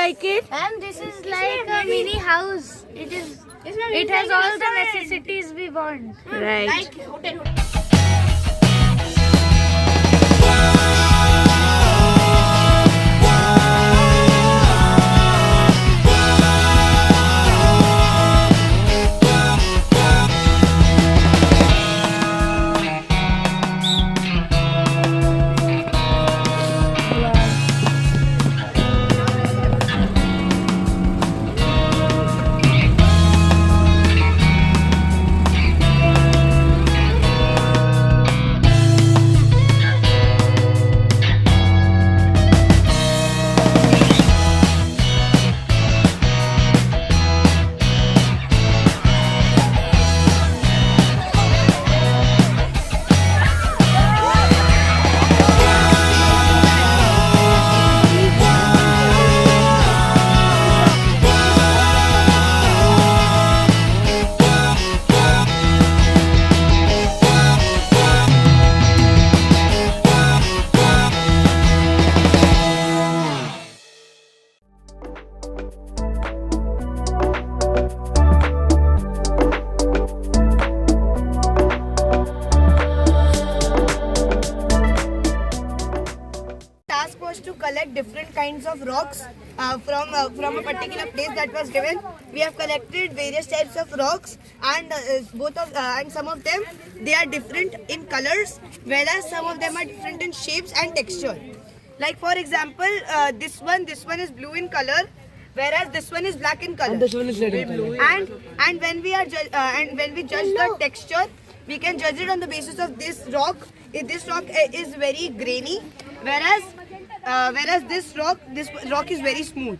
like it? And this is like a mini house. It has all the necessities we want. Right. Like hotel. Task was to collect different kinds of rocks from a particular place that was given. We have collected various types of rocks, and and some of them they are different in colors, whereas some of them are different in shapes and texture. Like for example, this one is blue in color, whereas this one is black in color. And this one is red in color. And when we judge the texture, we can judge it on the basis of this rock. If this rock is very grainy, whereas this rock is very smooth.